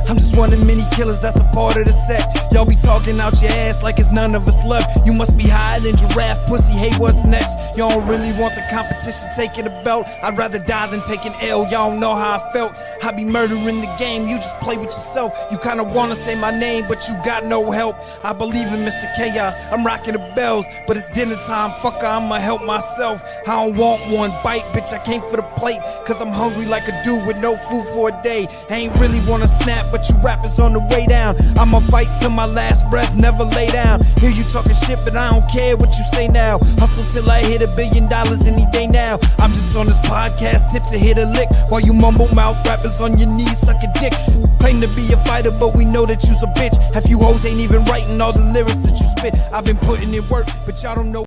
I'm just one of many killers that's a part of the set. Y'all be talking out your ass like it's none of us left. You must be higher than giraffe pussy, hey what's next? Y'all don't really want the competition taking the belt. I'd rather die than take an L, y'all don't know how I felt. I be murdering the game, you just play with yourself. You kinda wanna say my name, but you got no help. I believe in Mr. Chaos, I'm rocking the bells, but it's dinner time, fucker, I'ma help myself. I don't want one bite, bitch, I came for the plate, cause I'm hungry like a dude with no food for a day. I ain't really wanna snap, but you rappers on the way down. I'ma fight till my last breath, never lay down. Hear you talking shit, but I don't care what you say now. Hustle till I hit $1 billion any day now. I'm just on this podcast tip to hit a lick, while you mumble mouth rappers on your knees suck a dick. Claim to be a fighter, but we know that you's a bitch. Half you hoes ain't even writing all the lyrics that you spit. I've been putting in work, but y'all don't know.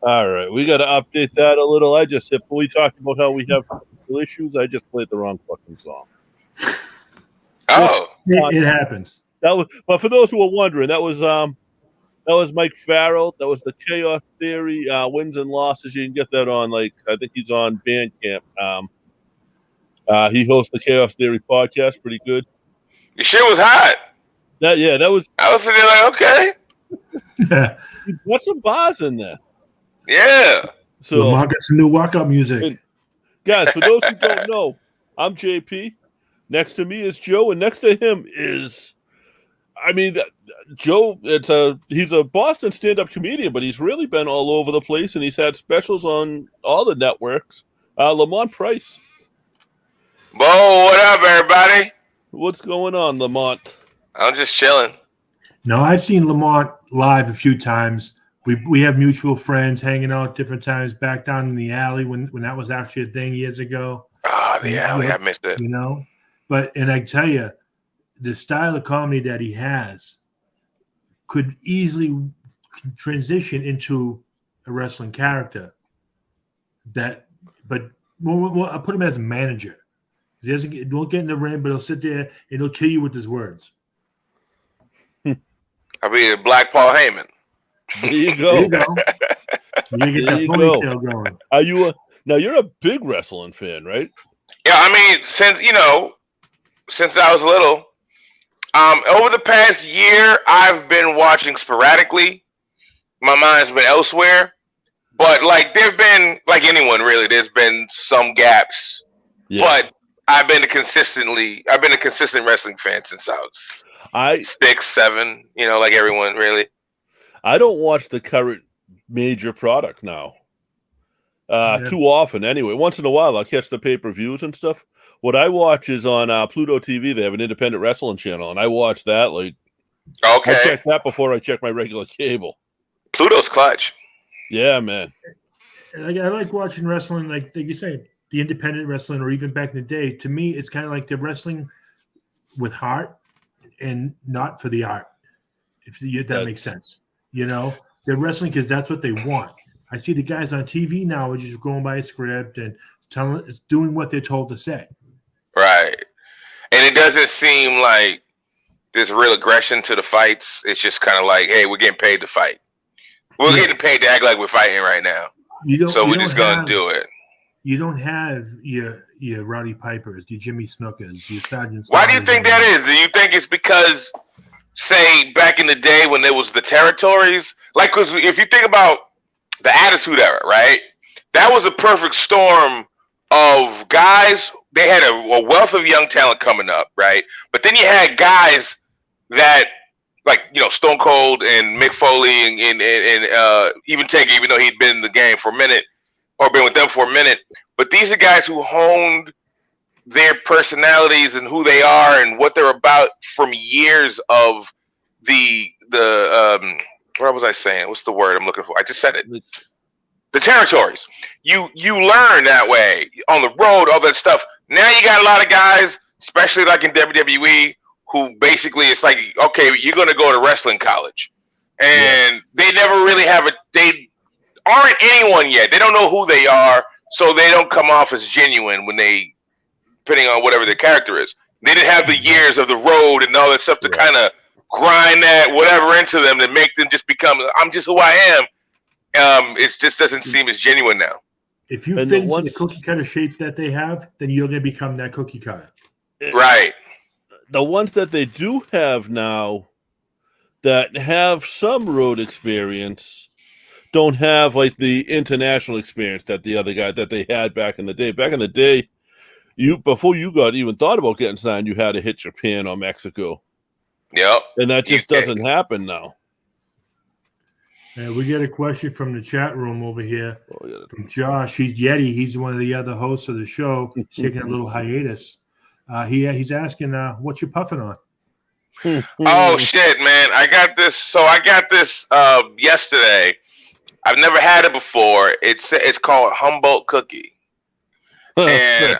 All right, we got to update that a little. We talked about how we have issues. I just played the wrong fucking song. Oh, it happens. But for those who are wondering, that was Mike Farrell. That was the Chaos Theory wins and losses. You can get that on I think he's on Bandcamp. He hosts the Chaos Theory podcast. Pretty good. your shit was hot. That was. I was sitting there like, okay. He got some bars in there. Yeah. So Lamont got some new walkout music. Guys, for those who don't know, I'm JP. Next to me is Joe, and next to him is, Joe. He's a Boston stand-up comedian, but he's really been all over the place, and he's had specials on all the networks. Lamont Price. Whoa, what up, everybody? What's going on, Lamont? I'm just chilling. No, I've seen Lamont live a few times. We have mutual friends hanging out at different times back down in the alley when that was actually a thing years ago. Oh, the alley. I missed it. And I tell you, the style of comedy that he has could easily transition into a wrestling character. But I'll put him as a manager. He won't get in the ring, but he'll sit there and he'll kill you with his words. I'll be a Black Paul Heyman. There you go. You get that ponytail going. Now you're a big wrestling fan, right? Yeah, since I was little, over the past year, I've been watching sporadically. My mind's been elsewhere, but there've been, like anyone really, there's been some gaps. Yeah. But I've been a consistent wrestling fan since I was 6, 7. Like everyone really. I don't watch the current major product now. Too often anyway. Once in a while I'll catch the pay-per-views and stuff. What I watch is on Pluto TV. They have an independent wrestling channel, and I watch that. Okay. I check that before I check my regular cable. Pluto's clutch. Yeah, man. I like watching wrestling, like you say, the independent wrestling, or even back in the day. To me, it's kind of like they're wrestling with heart and not for the art. If that makes sense. They're wrestling because that's what they want. I see the guys on TV now are just going by a script and doing what they're told to say. Right. And it doesn't seem like there's real aggression to the fights. It's just kind of like, hey, we're getting paid to fight. We're getting paid to act like we're fighting right now. So we're just going to do it. You don't have your Roddy Pipers, your Jimmy Snookers, your Sergeant. Why do you think that is? Do you think it's because, say, back in the day when there was the territories? Because if you think about the Attitude Era, right? That was a perfect storm of guys. They had a wealth of young talent coming up, right? But then you had guys that, Stone Cold and Mick Foley and even Taker, even though he'd been in the game for a minute or been with them for a minute. But these are guys who honed their personalities and who they are and what they're about from years of the what was I saying? What's the word I'm looking for? I just said it. The territories. You learn that way on the road, all that stuff. Now you got a lot of guys, especially like in WWE, who basically it's like, okay, you're going to go to wrestling college. And they never really they aren't anyone yet. They don't know who they are, so they don't come off as genuine when depending on whatever their character is. They didn't have the years of the road and all that stuff to kind of grind that whatever into them to make them just become, I'm just who I am. It just doesn't seem as genuine now. If you fit into the cookie cutter shape that they have, then you're going to become that cookie cutter. Right. the ones that they do have now that have some road experience don't have like the international experience that the other guy that they had back in the day. Back in the day, before you got even thought about getting signed, you had to hit Japan or Mexico. Yep. And that just doesn't happen now. We get a question from the chat room over here from Josh. He's Yeti. He's one of the other hosts of the show. He's taking a little hiatus. He's asking, what you puffing on? Oh shit, man! I got this. So I got this yesterday. I've never had it before. It's called Humboldt Cookie, and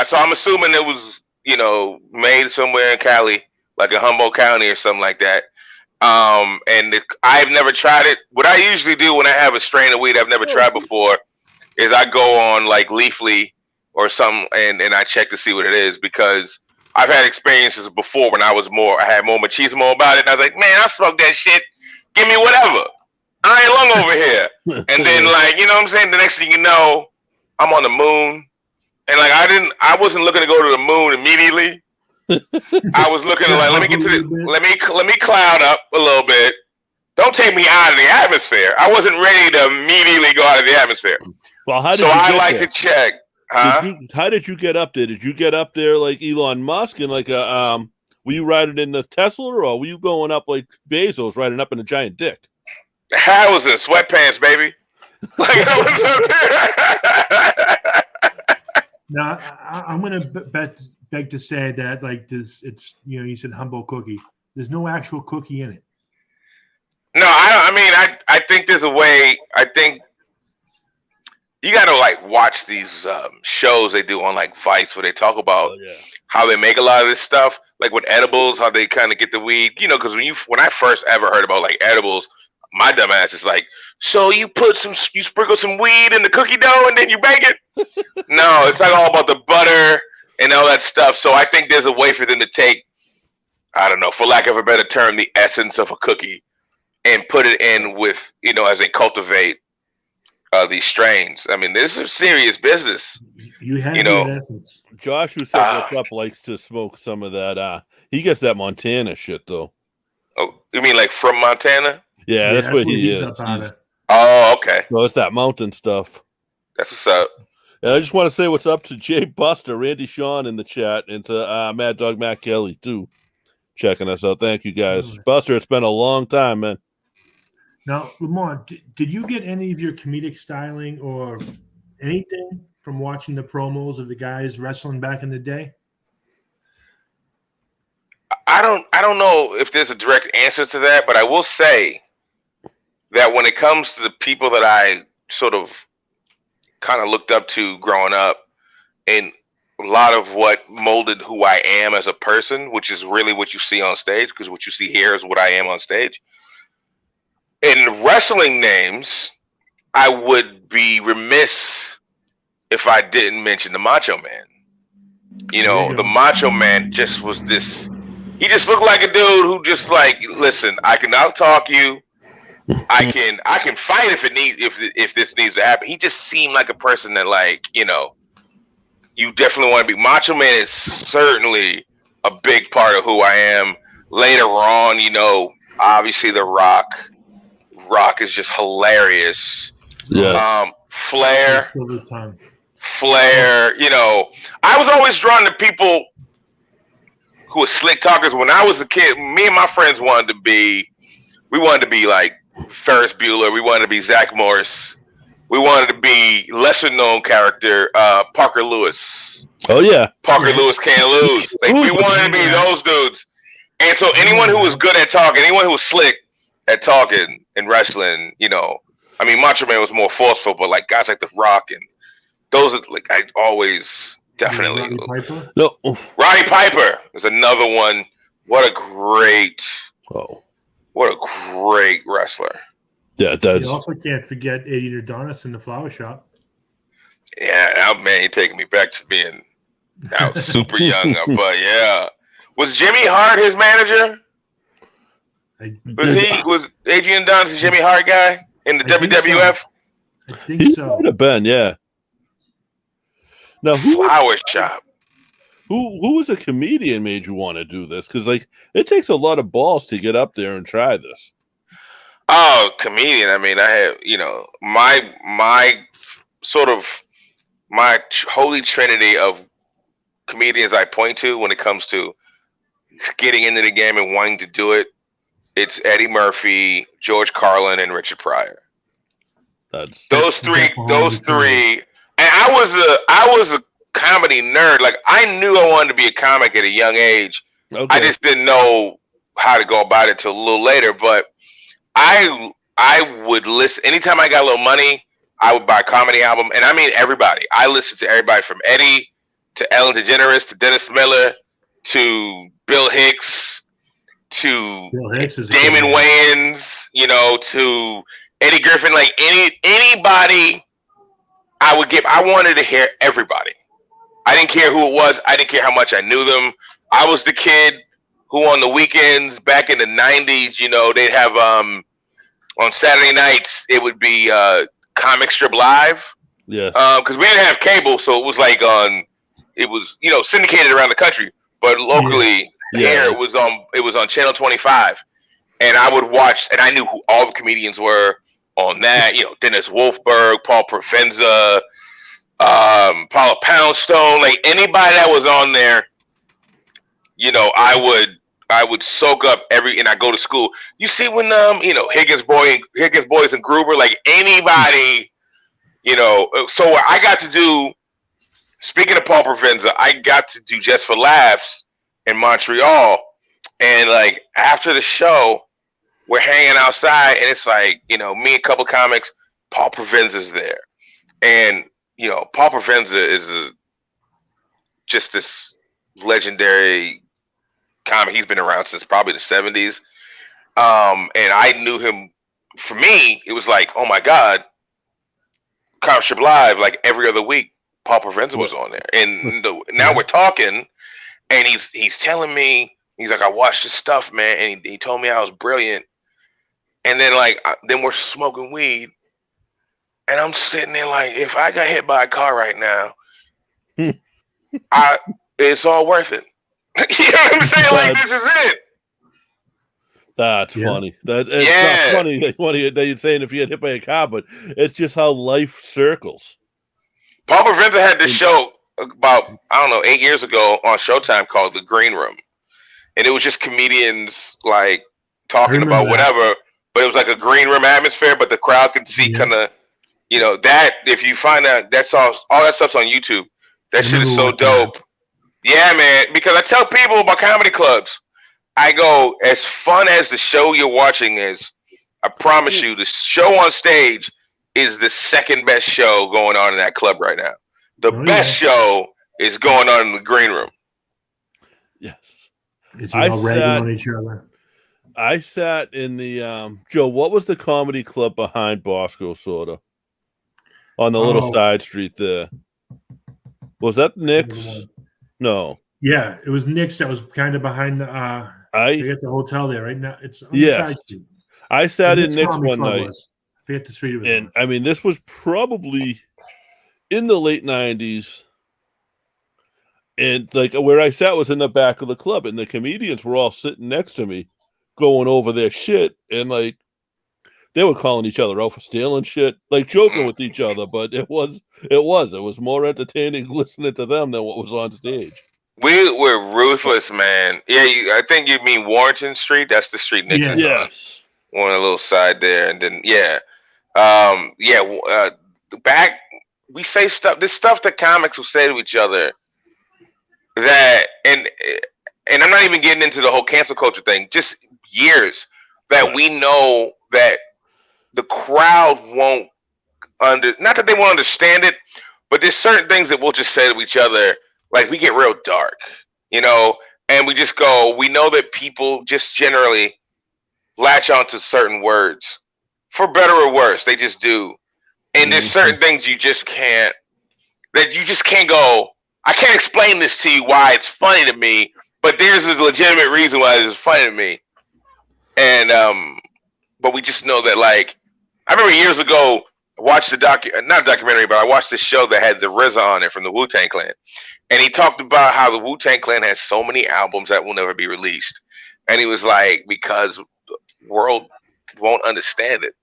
so I'm assuming it was made somewhere in Cali, like in Humboldt County or something like that. I've never tried it. What I usually do when I have a strain of weed I've never tried before is I go on like Leafly or something and I check to see what it is, because I've had experiences before when I had more machismo about it. And I was like, man, I smoke that shit. Give me whatever. I ain't long over here. And then like, you know what I'm saying? The next thing you know, I'm on the moon. And like, I wasn't looking to go to the moon immediately. I was looking to like, let me cloud up a little bit. Don't take me out of the atmosphere. I wasn't ready to immediately go out of the atmosphere. Well, how did to check. Huh? How did you get up there? Did you get up there like Elon Musk and like were you riding in the Tesla, or were you going up like Bezos riding up in a giant dick? I was in sweatpants, baby. Like I was up there. Now I'm gonna beg to say that like this, it's you said Humboldt cookie. There's no actual cookie in it. No, I think there's a way. I think you got to like watch these shows they do on like Vice where they talk about how they make a lot of this stuff, like with edibles, how they kind of get the weed. Because when I first ever heard about like edibles, my dumb ass is like, so you sprinkle some weed in the cookie dough and then you bake it? No, it's like all about the butter and all that stuff. So I think there's a way for them to take, I don't know, for lack of a better term, the essence of a cookie and put it in with, as they cultivate these strains. I mean, this is serious business. You have the essence. Josh, who said what's up, likes to smoke some of that. He gets that Montana shit though. Oh, you mean like from Montana? Yeah, that's where he is. Oh, okay. So it's that mountain stuff. That's what's up. And I just want to say what's up to Jay Buster, Randy Sean in the chat, and to Mad Dog Matt Kelly too, checking us out. Thank you guys, Buster. It's been a long time, man. Now, Lamont, did you get any of your comedic styling or anything from watching the promos of the guys wrestling back in the day? I don't know if there's a direct answer to that, but I will say that when it comes to the people that I sort of kind of looked up to growing up, and a lot of what molded who I am as a person, which is really what you see on stage, because what you see here is what I am on stage. In wrestling names, I would be remiss if I didn't mention the Macho Man. The Macho Man just was this. He just looked like a dude who just like, listen, I can out-talk you. I can fight if this needs to happen. He just seemed like a person that like, you definitely want to be. Macho Man is certainly a big part of who I am. Later on, obviously The Rock. Rock is just hilarious. Yes. Flair. I was always drawn to people who were slick talkers. When I was a kid, me and my friends wanted to be like Ferris Bueller. We wanted to be Zach Morris. We wanted to be lesser known character Parker Lewis. Oh yeah, Parker Lewis can't lose. Like we wanted to be those dudes. And so anyone who was good at talking, anyone who was slick at talking and wrestling, Macho Man was more forceful, but like guys like The Rock and those, like I always definitely. Roddy Piper is another one. What a great wrestler. Yeah, that's. You also can't forget Eddie Adonis in the flower shop. Yeah, man, you're taking me back to being super young, but yeah. Was Jimmy Hart his manager? Was Adrian Adonis Jimmy Hart guy in the WWF? I think so. Might have been, yeah. Now, Flower shop. Who was a comedian made you want to do this? Because like it takes a lot of balls to get up there and try this. Oh, comedian. I mean, I have, my sort of my holy trinity of comedians I point to when it comes to getting into the game and wanting to do it. It's Eddie Murphy, George Carlin, and Richard Pryor. Those three. And I was a comedy nerd. Like I knew I wanted to be a comic at a young age. Okay. I just didn't know how to go about it till a little later. But I would listen anytime I got a little money. I would buy a comedy album, and I mean everybody. I listened to everybody from Eddie to Ellen DeGeneres to Dennis Miller to Bill Hicks to Damon Wayans, to Eddie Griffin. Like anybody, I wanted to hear everybody. I didn't care who it was. I didn't care how much I knew them. I was the kid who on the weekends back in the 90s, they'd have on Saturday nights it would be Comic Strip Live. Yes. Because we didn't have cable, so it was like syndicated around the country, but locally here it was on Channel 25, and I would watch, and I knew who all the comedians were on that. Dennis Wolfberg, Paul Provenza, Paula Poundstone, like anybody that was on there. I would soak up and I go to school. You see when Higgins Boys and Gruber, like anybody, so I got to do, speaking of Paul Provenza, I got to do Just for Laughs in Montreal. And like after the show, we're hanging outside and it's like, me and a couple comics, Paul Provenza's there. And, Paul Provenza is just this legendary comic. He's been around since probably the 70s. And I knew him. For me, it was like, oh my God, Comic Strip Live, like every other week, Paul Provenza was on there. And now we're talking, and he's telling me, he's like, I watched his stuff, man, and he told me I was brilliant. And then then we're smoking weed, and I'm sitting there like, if I got hit by a car right now, it's all worth it. You know what I'm saying? Like, this is it. That's funny. It's not funny that you're saying if you get hit by a car, but it's just how life circles. Paul Provenza had this show about, 8 years ago on Showtime called The Green Room. And it was just comedians like talking about whatever, but it was like a green room atmosphere, but the crowd could see kind of, that if you find out, that's all that stuff's on YouTube. That shit is so dope. Yeah, man, because I tell people about comedy clubs, I go, as fun as the show you're watching is, I promise you, the show on stage is the second best show going on in that club right now. The best show is going on in the green room. Yes. It's all ragging on each other. I sat in the, Joe, what was the comedy club behind Bosco Soda? On the little side street there. Was that Nick's? No. Yeah, it was Nick's that was kind of behind the they got the hotel there right now. It's on the side street. I sat in Nick's one night. I forget the street it was and on. I mean, this was probably in the late 90s. And like where I sat was in the back of the club, and the comedians were all sitting next to me, going over their shit, and like they were calling each other out for stealing shit, like joking with each other. But it was more entertaining listening to them than what was on stage. We were ruthless, man. Yeah, I think you mean Warrington Street. That's the street Nick's is on. On a little side there, and then back we say stuff. This stuff that comics will say to each other. That and I'm not even getting into the whole cancel culture thing. Just years that we know that the crowd won't not that they won't understand it, but there's certain things that we'll just say to each other. Like we get real dark, and we just go. We know that people just generally latch onto certain words, for better or worse. They just do, and there's certain things you just can't go. I can't explain this to you why it's funny to me, but there's a legitimate reason why it's funny to me. And but we just know that, like, I remember years ago I watched not a documentary, but I watched this show that had the RZA on it from the Wu-Tang Clan. And he talked about how the Wu-Tang Clan has so many albums that will never be released. And he was like, because the world won't understand it.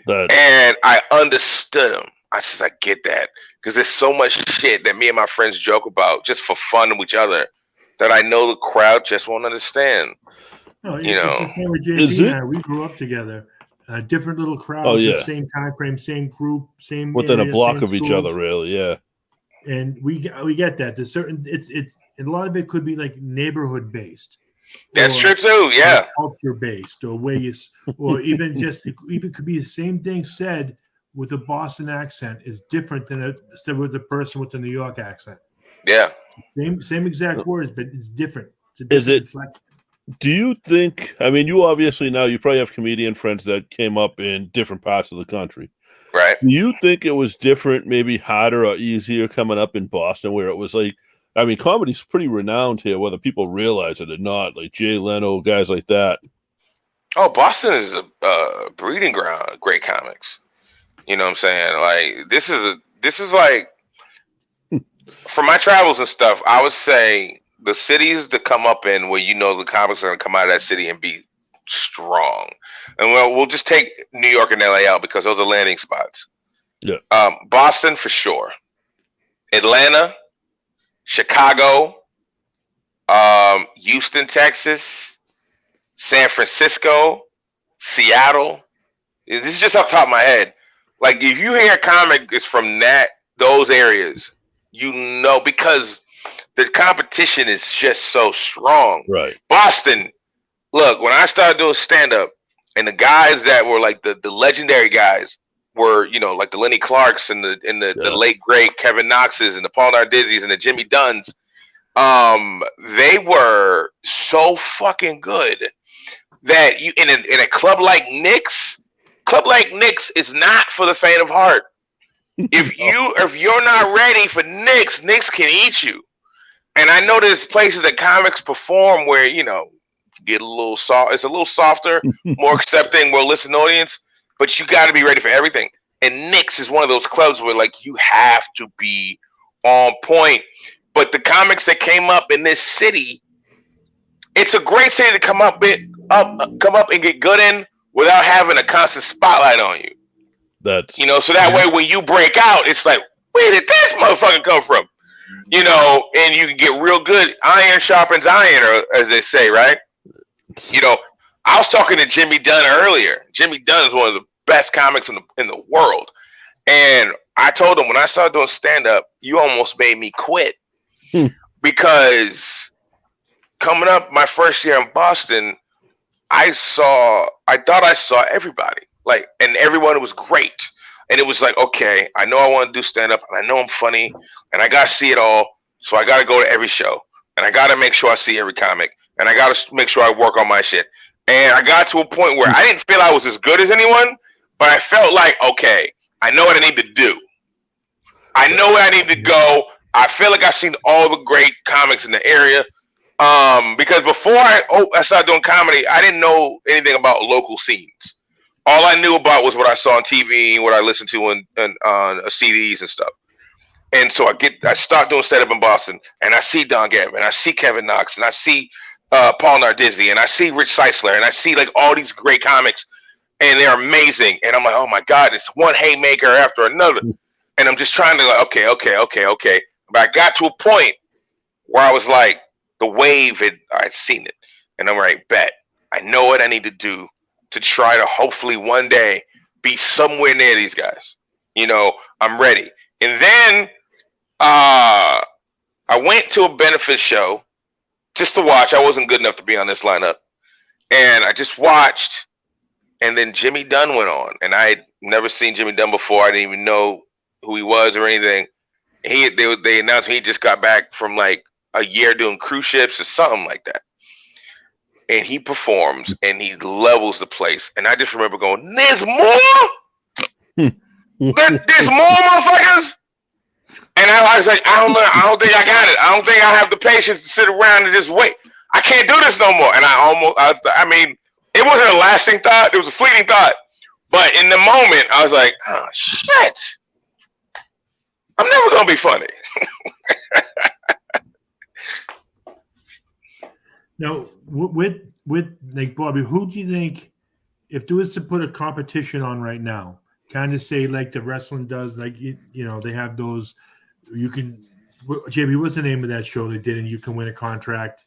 And I understood him. I said, I get that. Because there's so much shit that me and my friends joke about just for fun with each other that I know the crowd just won't understand. No, it's the same with JP and I. We grew up together. Different little crowds, the same time frame, same group, same within area, a block of schools. each other, really, yeah. And we get that. There's certain it's and a lot of it could be like neighborhood based. That's true too, yeah. Culture based, or ways, or even just it even could be the same thing said with a Boston accent is different than said with a person with a New York accent. Yeah, same exact words, but it's different. It's a different inflection. Do you think? I mean, you obviously now you probably have comedian friends that came up in different parts of the country, right? Do you think it was different, maybe harder or easier coming up in Boston, where it was like? I mean, comedy's pretty renowned here, whether people realize it or not. Like Jay Leno, guys like that. Oh, Boston is a breeding ground of great comics. You know what I'm saying? Like this is like for my travels and stuff. I would say the cities to come up in where the comics are going to come out of that city and be strong. And we'll just take New York and LA out because those are landing spots. Yeah. Boston for sure. Atlanta. Chicago, Houston, Texas, San Francisco, Seattle. This is just off the top of my head. Like if you hear a comic is from those areas, because the competition is just so strong. Right. Boston, look, when I started doing stand-up, and the guys that were like the legendary guys were, like the Lenny Clarks and the late great Kevin Knoxes and the Paul Nardizzi's and the Jimmy Dunns. They were so fucking good that you in a club like Nick's is not for the faint of heart. If you're not ready for Nick's can eat you. And I know there's places that comics perform where get a little soft. It's a little softer, more accepting, more listening audience. But you got to be ready for everything. And Nick's is one of those clubs where like you have to be on point. But the comics that came up in this city, it's a great city to come up and get good in without having a constant spotlight on you. That's so that way when you break out, it's like, where did this motherfucker come from? And you can get real good. Iron sharpens iron, or as they say, right? I was talking to Jimmy Dunn earlier. Jimmy Dunn is one of the best comics in the world. And I told him when I started doing stand-up, you almost made me quit. Because coming up my first year in Boston, I thought I saw everybody. Like, and everyone was great. And it was like, okay, I know I want to do stand-up, and I know I'm funny, and I got to see it all. So I got to go to every show. And I got to make sure I see every comic. And I got to make sure I work on my shit. And I got to a point where I didn't feel I was as good as anyone, but I felt like, okay, I know what I need to do. I know where I need to go. I feel like I've seen all the great comics in the area. Because before I started doing comedy, I didn't know anything about local scenes. All I knew about was what I saw on TV and what I listened to on CDs and stuff. And so I start doing stand-up in Boston, and I see Don Gavin, and I see Kevin Knox, and I see Paul Nardizzi, and I see Rich Seisler, and I see like all these great comics, and they're amazing. And I'm like, oh my God, it's one haymaker after another. And I'm just trying to like, okay. But I got to a point where I was like, the wave I'd seen it. And I'm like, bet. I know what I need to do to try to hopefully one day be somewhere near these guys. I'm ready. And then I went to a benefit show just to watch. I wasn't good enough to be on this lineup. And I just watched. And then Jimmy Dunn went on. And I had never seen Jimmy Dunn before. I didn't even know who he was or anything. They announced he just got back from like a year doing cruise ships or something like that. And he performs and he levels the place. And I just remember going, there's more? There's more motherfuckers? And I was like, I don't think I got it. I don't think I have the patience to sit around and just wait. I can't do this no more. And I mean, it wasn't a lasting thought. It was a fleeting thought. But in the moment, I was like, oh, shit. I'm never going to be funny. Now, with like Bobby, who do you think, if there was to put a competition on right now, kind of say like the wrestling does, like they have those, you can, JB, what's the name of that show they did, and you can win a contract?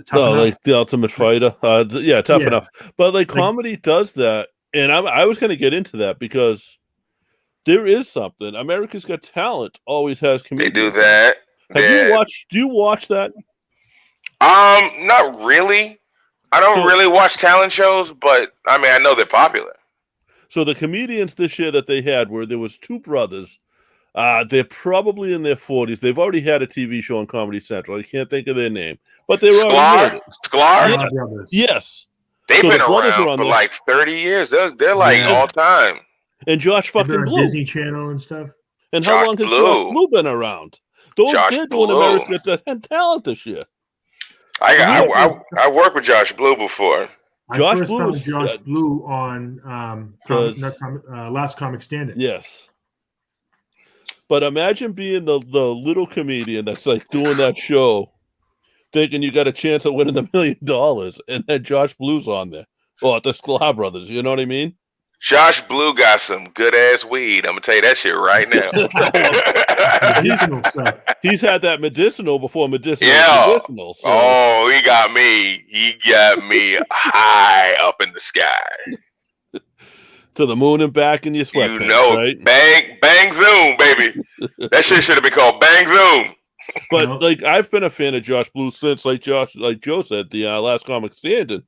Tough Enough? Like the Ultimate Fighter. Tough enough. But like comedy does that, and I was going to get into that because there is something. America's Got Talent always has comedians. They do that. You watched? Do you watch that? Not really. I don't really watch talent shows, but I mean, I know they're popular. So the comedians this year that they had, where there was two brothers, they're probably in their 40s. They've already had a TV show on Comedy Central. I can't think of their name, but they were already Sklar? Yeah. Yes. They've been around for like 30 years. They're like all time. And Josh fucking Blue. Disney Channel and stuff. And how long has Josh Blue been around? They're doing America's Got Talent this year. I worked with Josh Blue before. I first found Josh Blue on Last Comic Standing. Yes. But imagine being the little comedian that's like doing that show, thinking you got a chance of winning $1 million, and then Josh Blue's on there. Well, the Sklar brothers, you know what I mean? Josh Blue got some good ass weed. I'm gonna tell you that shit right now. He's had that medicinal before medicinal. So. Oh, he got me high up in the sky. To the moon and back in your sweatpants, right? Bang Zoom, baby. That shit should have been called Bang Zoom. But like, I've been a fan of Josh Blue since, like Joe said, the Last Comic Standing.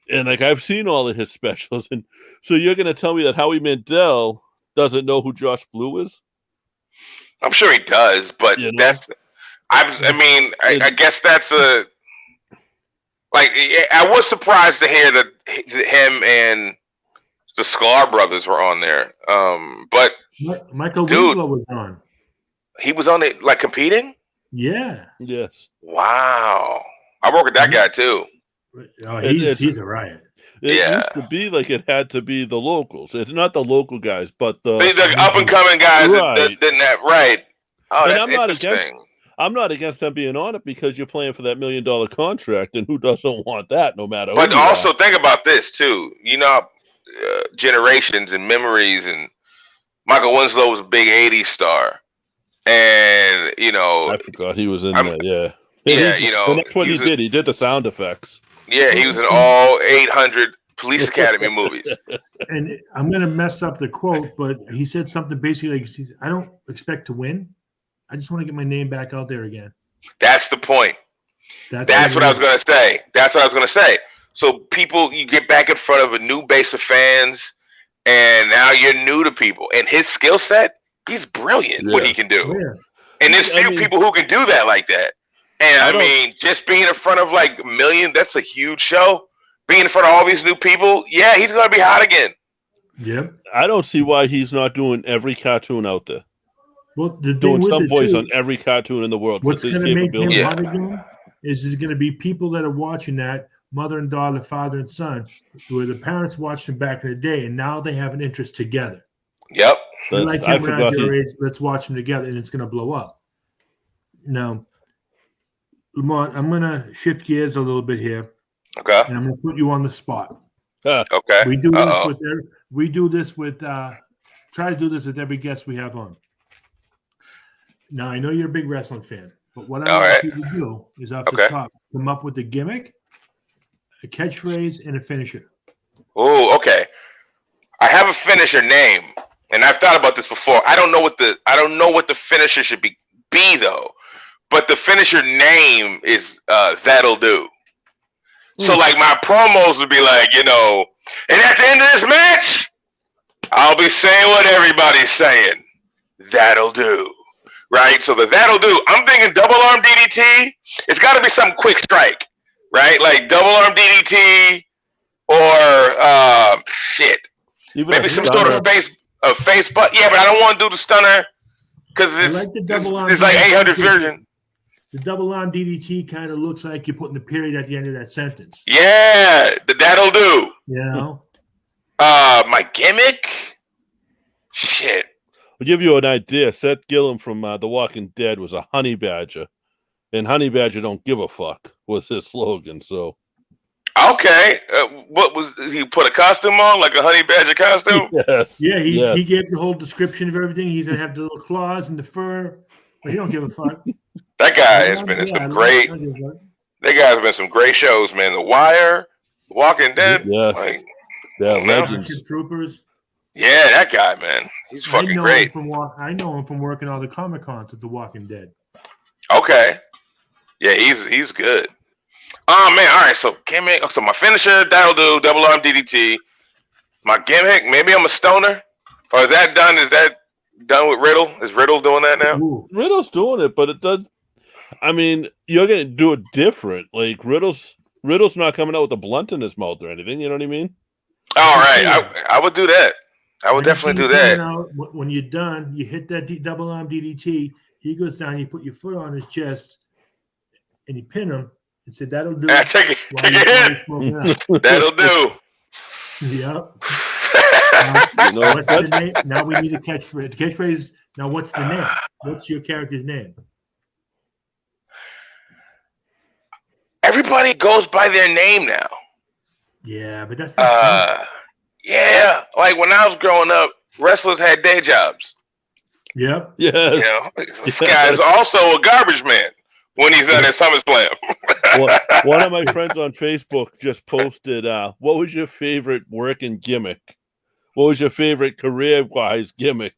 And like, I've seen all of his specials, and so you're going to tell me that Howie Mandel doesn't know who Josh Blue is? I'm sure he does, but I guess that's I was surprised to hear that him and the Sklar brothers were on there. But Michael Winslow was on. He was on it, like competing? Yeah. Yes. Wow. I work with that guy too. Oh, he's a riot. It used to be like it had to be the locals. It's not the local guys, but the up and coming guys that didn't have right. Oh, and that's interesting. I'm not against them being on it because you're playing for that $1 million contract, and who doesn't want that? No matter. But also think about this too. Generations and memories, and Michael Winslow was a big '80s star, and I forgot he was in there. Yeah. And that's what he did. He did the sound effects. Yeah, he was in all 800 Police Academy movies. And I'm going to mess up the quote, but he said something basically like, I don't expect to win. I just want to get my name back out there again. That's the point. That's what I was going to say. So you get back in front of a new base of fans, and now you're new to people. And his skill set, he's brilliant what he can do. Yeah. And there's few people who can do that like that. And just being in front of like a million, that's a huge show. Being in front of all these new people, yeah, he's going to be hot again. Yep. I don't see why he's not doing every cartoon out there. Well, doing some voice on every cartoon in the world. What's going to make him hot again is there's going to be people that are watching that, mother and daughter, father and son, where the parents watched him back in the day, and now they have an interest together. Yep. Like him around your age, let's watch them together, and it's going to blow up. Now, Lamont, I'm going to shift gears a little bit here. Okay. And I'm going to put you on the spot. Okay. We do this with try to do this with every guest we have on. Now, I know you're a big wrestling fan, but what I want you to do is off the top, come up with a gimmick, a catchphrase, and a finisher. Oh, okay. I have a finisher name, and I've thought about this before. I don't know what the finisher should be though. But the finisher name is That'll Do. So like my promos would be like, and at the end of this match, I'll be saying what everybody's saying. That'll do. Right? So That'll Do. I'm thinking double arm DDT. It's got to be some quick strike. Right? Like double arm DDT or maybe some sort of face butt. Yeah, but I don't want to do the stunner because it's like 800 version. The double arm DDT kind of looks like you're putting the period at the end of that sentence. Yeah, That'll Do. My gimmick? Shit. I'll give you an idea. Seth Gillum from The Walking Dead was a honey badger. And Honey Badger don't give a fuck was his slogan. So Okay, what was he put a costume on, like a honey badger costume? yes, Yeah, yes. he gave the whole description of everything. He's gonna have the little claws and the fur, but he don't give a fuck. That guy has been in some great. That guy's been some great shows, man. The Wire, Walking Dead, Yes, like, yeah, legends. Starship Troopers. yeah, that guy, man. He's fucking great. I know him from working all the Comic Cons at The Walking Dead. Okay, yeah, he's good. Oh man, all right. So gimmick. So my finisher, that'll do. Double arm DDT. My gimmick, maybe I'm a stoner. Or is that done? Is that done with Riddle? Is Riddle doing that now? Ooh. Riddle's doing it, but it does. I mean, you're gonna do it different. Like Riddle's not coming out with a blunt in his mouth or anything. You know what I mean? All right, I would do that. I would definitely do that. When you're done, you hit that double arm DDT. He goes down. You put your foot on his chest, and you pin him. And said that'll do. Take it. That'll do. Yep. What's the name? Now we need a catchphrase. The catchphrase. Now, what's the name? What's your character's name? Everybody goes by their name now. Yeah, but that's not fun. Yeah. Like when I was growing up, wrestlers had day jobs. Yep. Yes. You know, this guy is also a garbage man when he's not at SummerSlam. One of my friends on Facebook just posted, what was your favorite working gimmick? What was your favorite career-wise gimmick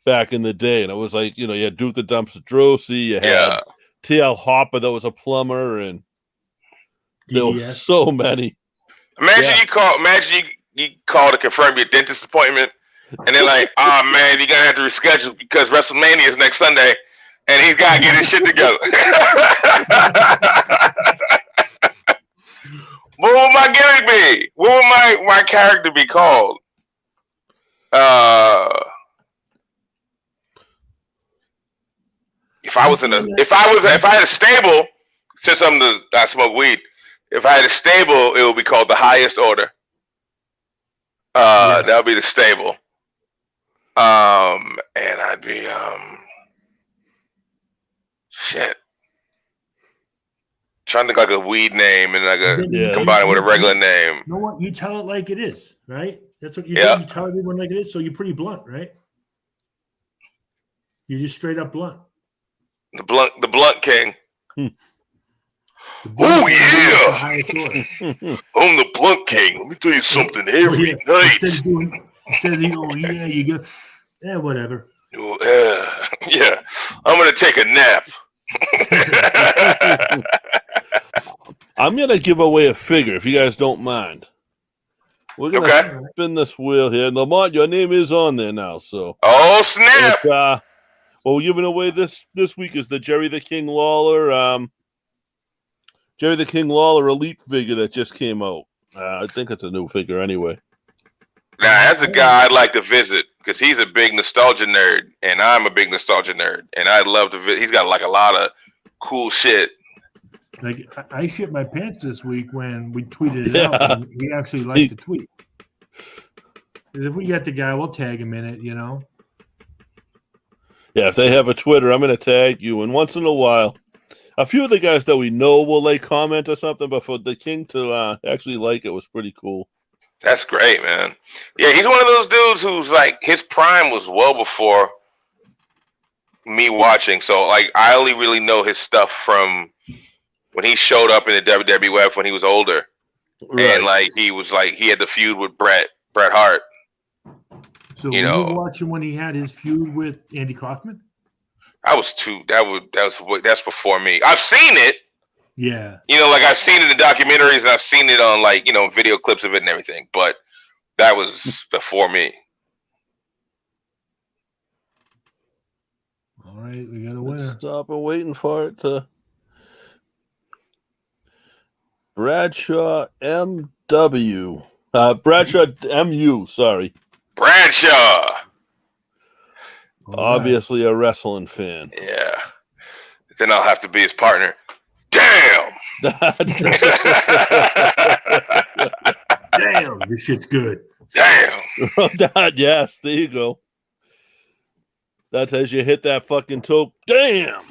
back in the day? And it was like, you had Duke the Dumpster Drosy, you had T.L. Hopper that was a plumber, and there were so many. Imagine you call to confirm your dentist appointment, and they're like, "Oh man, you're gonna have to reschedule because WrestleMania is next Sunday, and he's gotta get his shit together." What would my gimmick be? What would my character be called? If I had a stable, since I smoke weed. If I had a stable, it would be called the Highest Order. That would be the stable. And I'd be shit. Trying to think like a weed name and like combine it with a regular name. You know what? You tell it like it is, right? That's what you do. You tell everyone like it is, so you're pretty blunt, right? You're just straight up blunt. The blunt king. Oh yeah! I'm the blunt king. Let me tell you something. Every night. Instead of you go, whatever. Yeah. I'm gonna take a nap. I'm gonna give away a figure if you guys don't mind. We're gonna spin this wheel here. Lamont, your name is on there now, so. Oh snap! What we're giving away this week is the Jerry the King Lawler Elite figure that just came out. I think it's a new figure anyway. Now, that's a guy I'd like to visit because he's a big nostalgia nerd, and I'm a big nostalgia nerd, and I'd love to visit. He's got like a lot of cool shit. Like I shit my pants this week when we tweeted it out. And he actually liked the tweet. If we get the guy, we'll tag him in it. Yeah, if they have a Twitter, I'm going to tag you. And once in a while, a few of the guys that we know will comment or something, but for the King to actually like it was pretty cool. That's great, man. Yeah, he's one of those dudes who's like his prime was well before me watching. So like I only really know his stuff from when he showed up in the WWF when he was older. Right. And like he had the feud with Bret Hart. So you watch him when he had his feud with Andy Kaufman? That's before me. I've seen it. Yeah. Like I've seen it in documentaries and I've seen it on video clips of it and everything, but that was before me. All right, we got a winner. Stop and waiting for it to Bradshaw MW. Bradshaw MU, sorry. Bradshaw. Obviously a wrestling fan. Yeah. Then I'll have to be his partner. Damn. Damn, this shit's good. Damn. Yes, there you go. That's as you hit that fucking toe. Damn.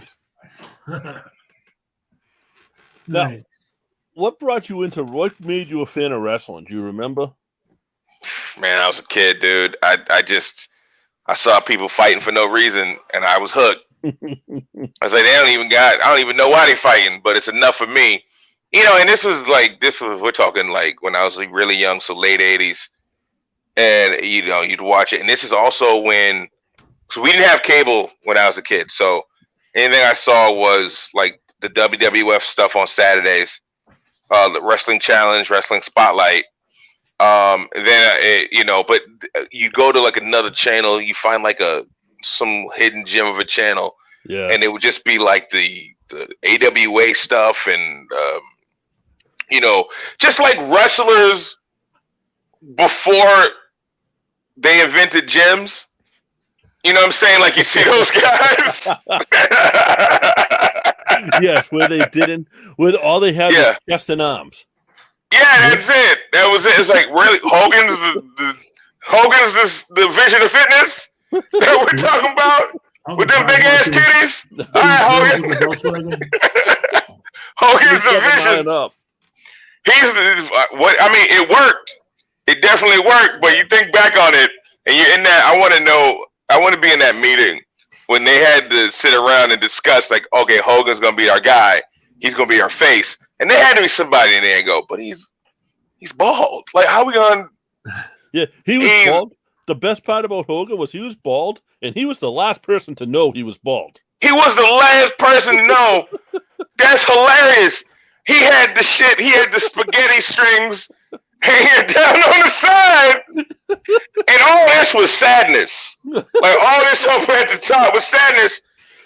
Now, Right. what what made you a fan of wrestling? Do you remember? Man, I was a kid, dude. I saw people fighting for no reason, and I was hooked. I was like, I don't even know why they fighting, but it's enough for me. And we're talking like when I was like really young, so late 80s. And, you'd watch it. And this is also so we didn't have cable when I was a kid. So anything I saw was like the WWF stuff on Saturdays, the Wrestling Challenge, Wrestling Spotlight. But you go to like another channel, you find like some hidden gem of a channel. Yeah. And it would just be like the AWA stuff and, just like wrestlers before they invented gyms. You know what I'm saying? Like you see those guys. Yes, where all they had was chest and arms. Yeah, that's it. That was it. It's like really Hogan's the vision of fitness that we're talking about with them big ass titties. All right, Hogan. Hogan's the vision. It worked. It definitely worked, but you think back on it and you're in that. I want to be in that meeting when they had to sit around and discuss like, okay, Hogan's going to be our guy. He's going to be our face. And there had to be somebody in there and go, but he's bald. Like, how we going to... Yeah, he was bald. The best part about Hogan was he was bald, and he was the last person to know he was bald. He was the last person to know. That's hilarious. He had the shit. He had the spaghetti strings hanging down on the side. And all this was sadness. Like, all this up at the top was sadness.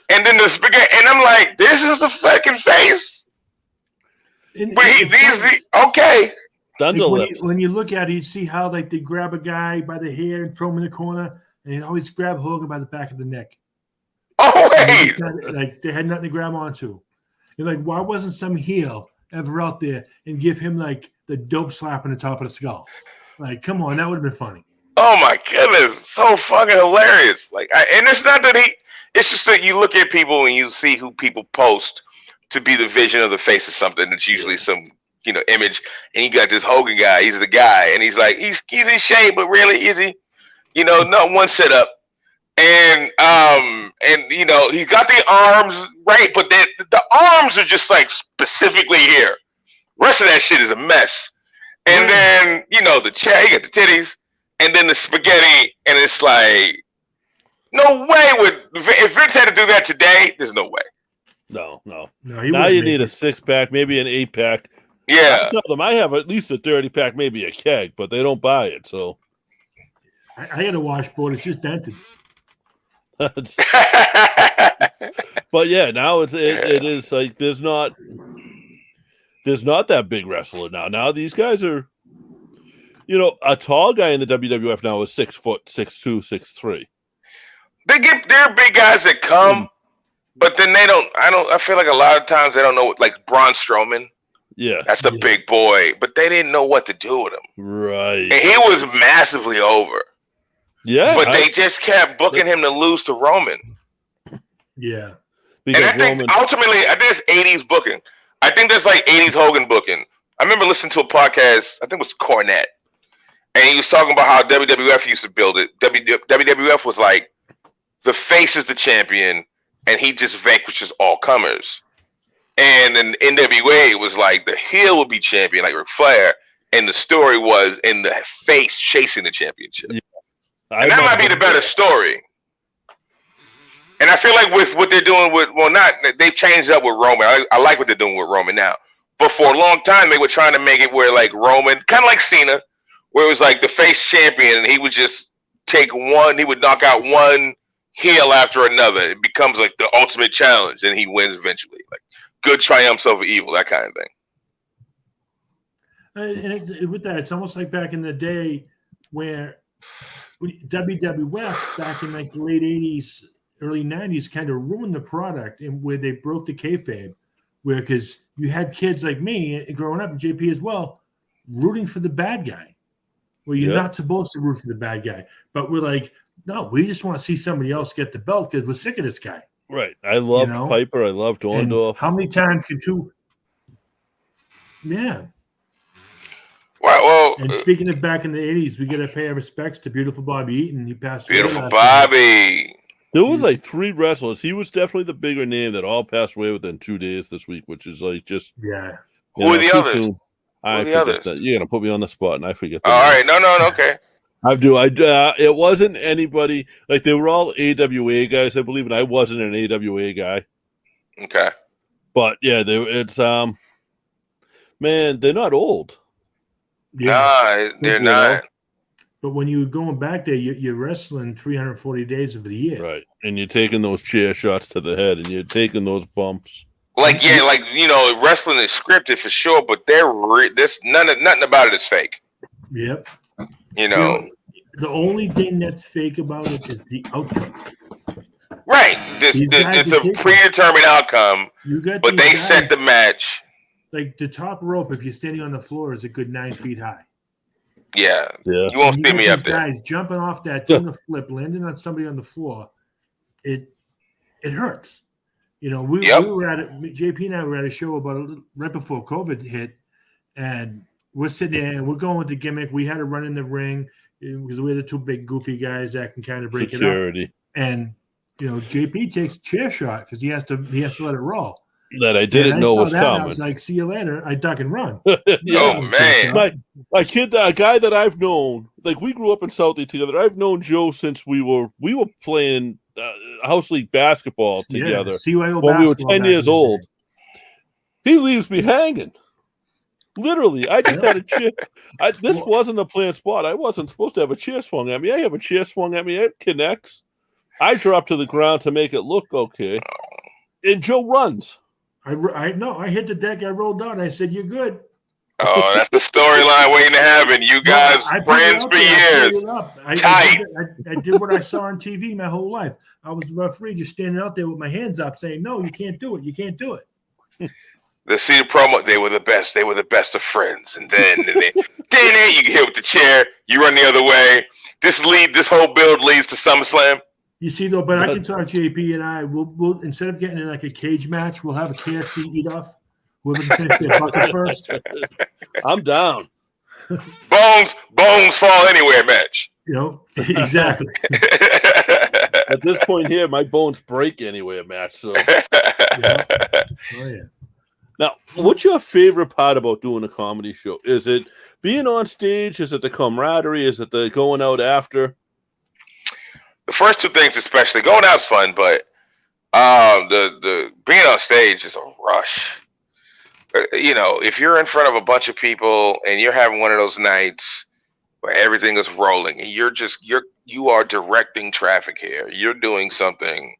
And then the spaghetti. And I'm like, this is the fucking face? Okay. When you look at it, you see how like they grab a guy by the hair and throw him in the corner, and they always grab Hogan by the back of the neck. Always. Like they had nothing to grab onto. You're like, why wasn't some heel ever out there and give him like the dope slap on the top of the skull? Like, come on, that would have been funny. Oh my goodness, so fucking hilarious! And it's not that it's just that you look at people and you see who people post to be the vision of the face of something. It's usually some image, and you got this Hogan guy. He's the guy, and he's like he's in shape, but really is he? Not one sit up, and he's got the arms right, but the arms are just like specifically here. Rest of that shit is a mess. And then the chair, you got the titties, and then the spaghetti, and it's like no way if Vince had to do that today, there's no way. No. Now you need a 6-pack, maybe an 8-pack. Yeah. I tell them I have at least a 30-pack, maybe a keg, but they don't buy it. So I had a washboard. It's just dented. But yeah, now it is like there's not that big wrestler now. Now these guys are, a tall guy in the WWF now is 6 foot, 6'2", 6'3". They're big guys that come, but then I feel like a lot of times they don't know, like Braun Strowman. Yeah. That's the big boy, but they didn't know what to do with him. Right. And he was massively over. Yeah. But they just kept booking him to lose to Roman. Yeah. Because and I think ultimately, I think it's 80s booking. I think that's like 80s Hogan booking. I remember listening to a podcast, I think it was Cornette, and he was talking about how WWF used to build it. WWF was like, the face is the champion, and he just vanquishes all comers. And then NWA was like, the heel would be champion, like Ric Flair, and the story was in the face chasing the championship. Yeah. And that might be the better story. And I feel like with what they're doing they've changed up with Roman. I like what they're doing with Roman now. But for a long time, they were trying to make it where like Roman, kind of like Cena, where it was like the face champion, and he would just he would knock out one heel after another. It becomes like the ultimate challenge, and he wins eventually. Like good triumphs over evil, that kind of thing. And with that, it's almost like back in the day where WWF, back in like the late 80s, early 90s, kind of ruined the product, and where they broke the kayfabe, because you had kids like me growing up, and JP as well, rooting for the bad guy. Well, you're not supposed to root for the bad guy, but we're like, no, we just want to see somebody else get the belt because we're sick of this guy. Right. I loved Piper. I loved Orndorff. How many times can Yeah. Well, And speaking of back in the 80s, we got to pay our respects to beautiful Bobby Eaton. He passed away. beautiful last night. Bobby. There was like 3 wrestlers. He was definitely the bigger name that all passed away within 2 days this week, which is like just Yeah. Who are the too others? soon. I are the forget others? that. You're gonna put me on the spot, and I forget. All right, no, okay. I do. It wasn't anybody like they were all AWA guys, I believe, and I wasn't an AWA guy. Okay. But yeah, it's man, they're not old. Yeah. Nah, they're You not. But when you're going back there, you're wrestling 340 days of the year. Right. And you're taking those chair shots to the head and you're taking those bumps. Like, yeah, like, you know, wrestling is scripted for sure, but this nothing about it is fake. Yep. You know. The only thing that's fake about it is the outcome. Right. It's a predetermined outcome, but they set the match. Like the top rope, if you're standing on the floor, is a good 9 feet high. Yeah. Yeah. You won't see me up there. Guys jumping off that, doing a flip, landing on somebody on the floor, it hurts. You know, we were at it. JP and I were at a show right before COVID hit, and we're sitting there and we're going with the gimmick. We had to run in the ring because we're the 2 big goofy guys that can kind of break Security. it up. And you know, JP takes a chair shot because he has to let it roll. That I didn't know was coming. I was like, "See you later." I duck and run. Oh man, my kid, a guy that I've known, like we grew up in Southie together. I've known Joe since we were playing house league basketball together when we were 10 years old. He leaves me hanging. Literally, I just had a chair. This wasn't a planned spot. I wasn't supposed to have a chair swung at me. I have a chair swung at me. It connects. I drop to the ground to make it look okay, and Joe runs. I hit the deck. I rolled down. I said, "You're good." Oh, that's the storyline waiting to happen. You guys friends for years. I did what I saw on TV my whole life. I was the referee just standing out there with my hands up saying, "No, you can't do it. You can't do it." The promo, they were the best. They were the best of friends. And then you get hit with the chair. You run the other way. This whole build leads to SummerSlam. You see, though, but I can talk JP and I. We'll instead of getting in like a cage match, we'll have a KFC eat off. Whoever can finish their bucket first. I'm down. Bones fall anywhere match. You know, exactly. At this point here, my bones break anywhere match. So, yeah. Oh yeah. Now, what's your favorite part about doing a comedy show? Is it being on stage? Is it the camaraderie? Is it the going out after? The first 2 things, especially going out's fun, but the being on stage is a rush. You know, if you're in front of a bunch of people and you're having one of those nights where everything is rolling and you are directing traffic here, you're doing something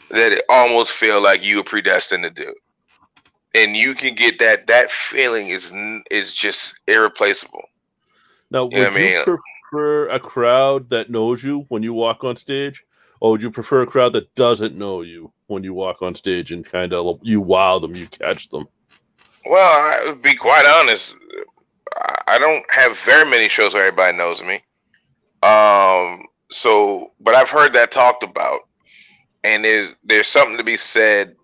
that it almost feel like you are predestined to do, and you can get that feeling is just irreplaceable. Now, would you prefer a crowd that knows you when you walk on stage, or would you prefer a crowd that doesn't know you when you walk on stage and kind of you wow them, you catch them? Well, I would be quite honest. I don't have very many shows where everybody knows me. But I've heard that talked about, and there's something to be said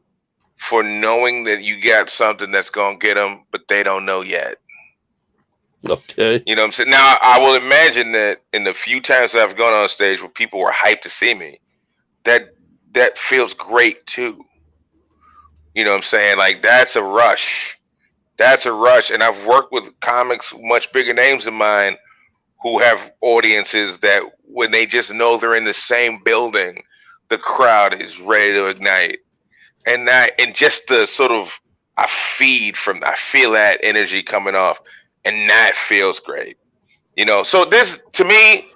for knowing that you got something that's gonna get them, but they don't know yet. Okay. You know what I'm saying? Now, I will imagine that in the few times that I've gone on stage where people were hyped to see me, that feels great too. You know what I'm saying? Like, that's a rush. That's a rush. And I've worked with comics much bigger names than mine who have audiences that when they just know they're in the same building, the crowd is ready to ignite. And just the sort of, I feel that energy coming off. And that feels great, you know. So this, to me,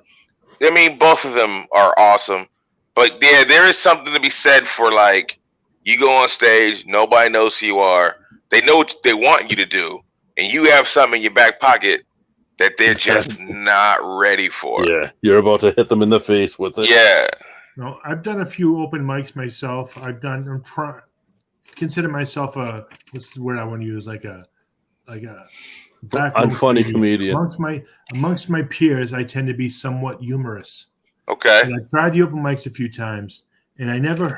I mean, both of them are awesome. But yeah, there is something to be said for, like, you go on stage, nobody knows who you are. They know what they want you to do, and you have something in your back pocket that they're just not ready for. Yeah, you're about to hit them in the face with it. Yeah. No, I've done a few open mics myself. Consider myself what's the word I want to use, like a unfunny comedian. Amongst my peers, I tend to be somewhat humorous. Okay. And I tried the open mics a few times, and I never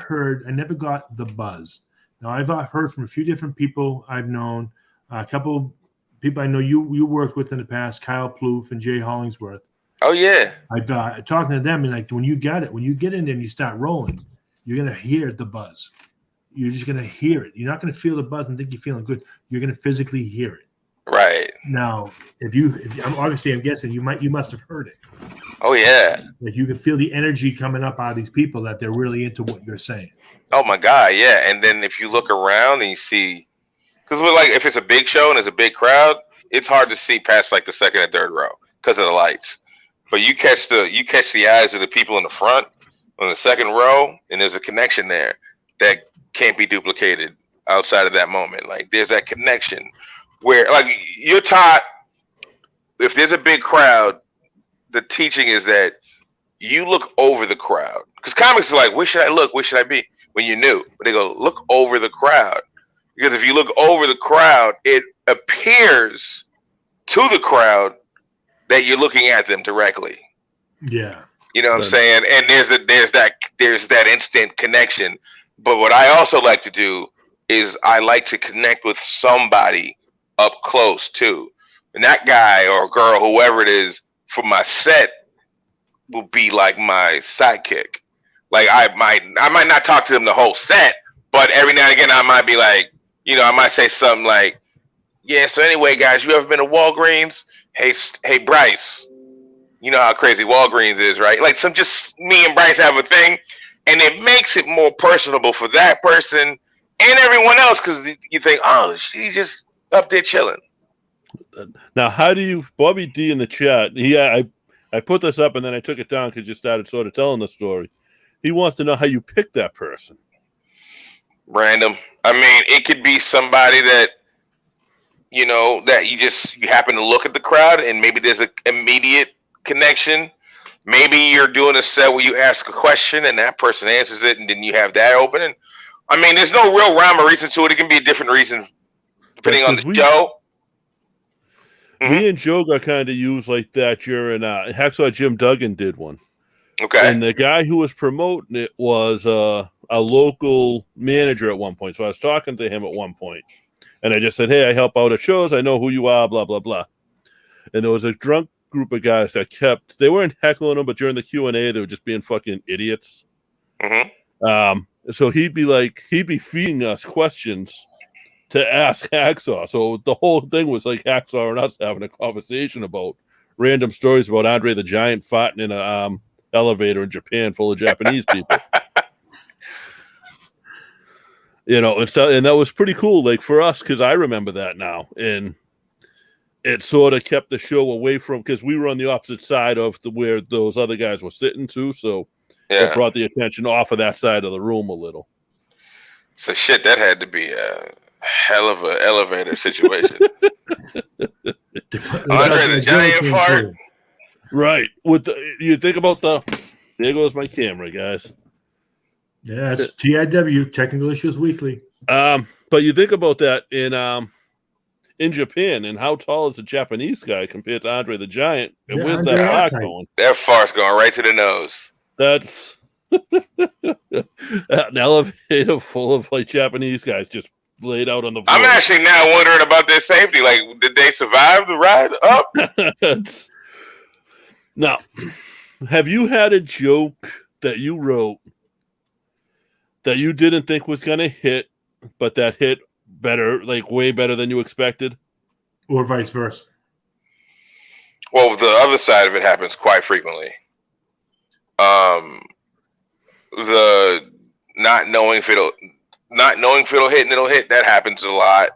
got the buzz. Now, I've heard from a few different people I've known A couple people I know you worked with in the past, Kyle Plouffe and Jay Hollingsworth. Oh yeah. I've talking to them, and like when you get in there and you start rolling, you're gonna hear the buzz. You're just gonna hear it. You're not gonna feel the buzz and think you're feeling good. You're gonna physically hear it. Right. Now, I'm guessing you must have heard it. Oh yeah. Like you can feel the energy coming up out of these people that they're really into what you're saying. Oh my God, yeah. And then if you look around and you see, because we're like, if it's a big show and there's a big crowd, it's hard to see past like the second and third row because of the lights. But you catch the eyes of the people in the front on the second row, and there's a connection there that can't be duplicated outside of that moment. Like there's that connection where like you're taught if there's a big crowd, the teaching is that you look over the crowd. Because comics are like, where should I look? Where should I be? When you're new. But they go, look over the crowd. Because if you look over the crowd, it appears to the crowd that you're looking at them directly. Yeah. You know what I'm saying? And there's that instant connection. But what I also like to do is I like to connect with somebody up close too. And that guy or girl, whoever it is, for my set will be like my sidekick. Like I might not talk to them the whole set, but every now and again I might be like, you know, I might say something like, yeah, so anyway, guys, you ever been to Walgreens? Hey, Bryce, you know how crazy Walgreens is, right? Like just me and Bryce have a thing, and it makes it more personable for that person and everyone else because you think, oh, she's just up there chilling. Now, how do you, Bobby D in the chat, I put this up and then I took it down because you started sort of telling the story. He wants to know how you pick that person. Random. I mean, it could be somebody that, you know, that you happen to look at the crowd and maybe there's an immediate connection. Maybe you're doing a set where you ask a question and that person answers it and then you have that opening. I mean, there's no real rhyme or reason to it. It can be a different reason depending on the show. Me and Joe got kind of used like that during Hacksaw Jim Duggan did one. Okay. And the guy who was promoting it was a local manager at one point. So I was talking to him at one point. And I just said, hey, I help out at shows. I know who you are, blah, blah, blah. And there was a drunk group of guys that they weren't heckling him, but during the Q&A, they were just being fucking idiots. So he'd be feeding us questions to ask Hacksaw. So the whole thing was like Hacksaw and us having a conversation about random stories about Andre the Giant fighting in a elevator in Japan full of Japanese people. You know, and that was pretty cool, like for us, because I remember that now, and it sort of kept the show away from, because we were on the opposite side of where those other guys were sitting too, so it brought the attention off of that side of the room a little. So shit, that had to be a hell of an elevator situation. Andre the Giant fart. Right. You think about there goes my camera, guys. Yeah, it's TIW, Technical Issues Weekly. But you think about that in Japan, and how tall is a Japanese guy compared to Andre the Giant? And where's that fart going? That fart's going right to the nose. That's an elevator full of like Japanese guys just laid out on the floor. I'm actually now wondering about their safety. Like, did they survive the ride up? Now, have you had a joke that you wrote that you didn't think was going to hit, but that hit better, like way better than you expected? Or vice versa? Well, the other side of it happens quite frequently. The not knowing if it'll hit and it'll hit, that happens a lot.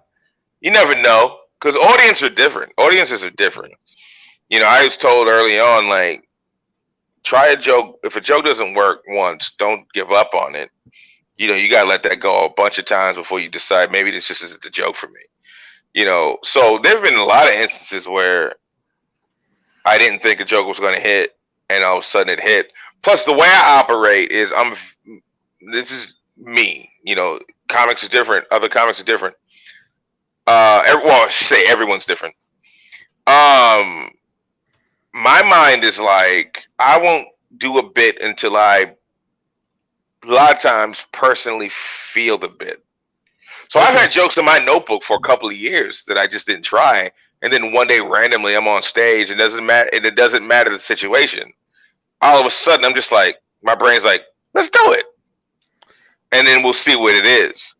You never know, because audiences are different. You know, I was told early on, like, try a joke. If a joke doesn't work once, don't give up on it. You know, you got to let that go a bunch of times before you decide maybe this just isn't the joke for me. You know, so there have been a lot of instances where I didn't think a joke was going to hit, and all of a sudden it hit. Plus, the way I operate is this is me. You know, comics are different. Other comics are different. I should say everyone's different. My mind is like, I won't do a bit until I, a lot of times, personally feel the bit. So I've had jokes in my notebook for a couple of years that I just didn't try, and then one day randomly I'm on stage, and it doesn't matter the situation. All of a sudden I'm just like, my brain's like, let's do it, and then we'll see what it is,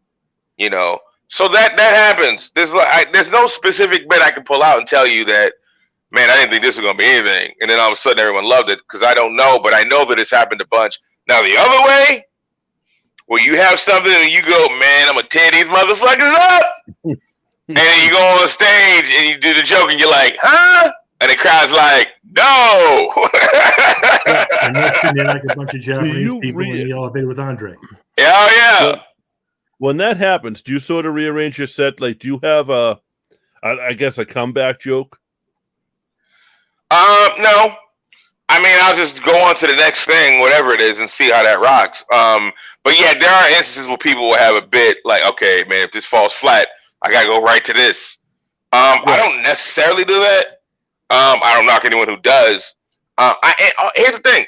you know. So that happens. There's no specific bit I can pull out and tell you that, man, I didn't think this was gonna be anything, and then all of a sudden everyone loved it, because I don't know, but I know that it's happened a bunch. Now the other way, where you have something and you go, man, I'm gonna tear these motherfuckers up, and then you go on stage and you do the joke and you're like, huh? And the crowd's like, no. And next thing they're like a bunch of Japanese people in the elevator with Andre. Oh yeah. When that happens, do you sort of rearrange your set? Like, do you have I guess a comeback joke? No. I mean, I'll just go on to the next thing, whatever it is, and see how that rocks. But yeah, there are instances where people will have a bit like, okay, man, if this falls flat, I gotta go right to this. I don't necessarily do that. I don't knock anyone who does. Here's the thing.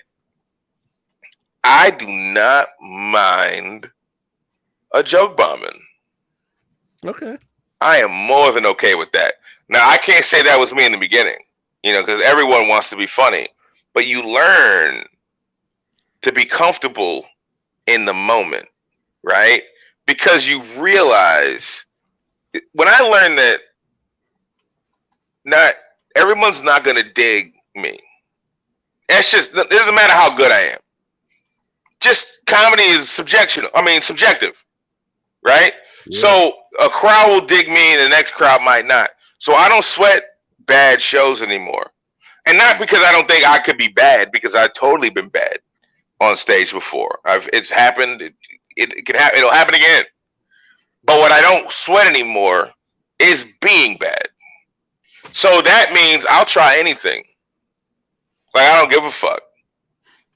I do not mind a joke bombing. Okay. I am more than okay with that. Now, I can't say that was me in the beginning, you know, because everyone wants to be funny. But you learn to be comfortable in the moment, right? Because you realize, when I learned that not everyone's not going to dig me. That's just, it doesn't matter how good I am. Just comedy is subjective, right? Yeah. So a crowd will dig me and the next crowd might not. So I don't sweat bad shows anymore. And not because I don't think I could be bad, because I've totally been bad on stage before. It's happened. It can happen. It'll happen again. But what I don't sweat anymore is being bad. So that means I'll try anything. Like, I don't give a fuck.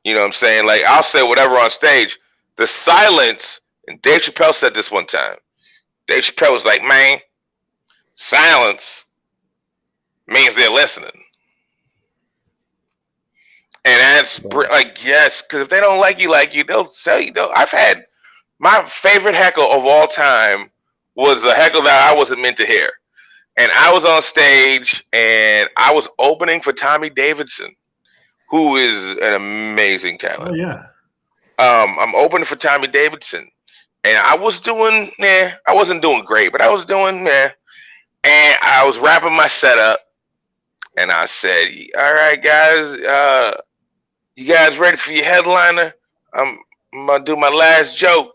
You know what I'm saying? Like, I'll say whatever on stage. The silence, and Dave Chappelle said this one time. Dave Chappelle was like, man, silence means they're listening. And that's like, yes, because if they don't like you, they'll tell you. I've had my favorite heckle of all time was a heckle that I wasn't meant to hear. And I was on stage and I was opening for Tommy Davidson, who is an amazing talent. Oh, yeah. I'm opening for Tommy Davidson. And I was doing, I wasn't doing great, but I was doing, And I was wrapping my setup. And I said, all right, guys, you guys ready for your headliner? I'm going to do my last joke.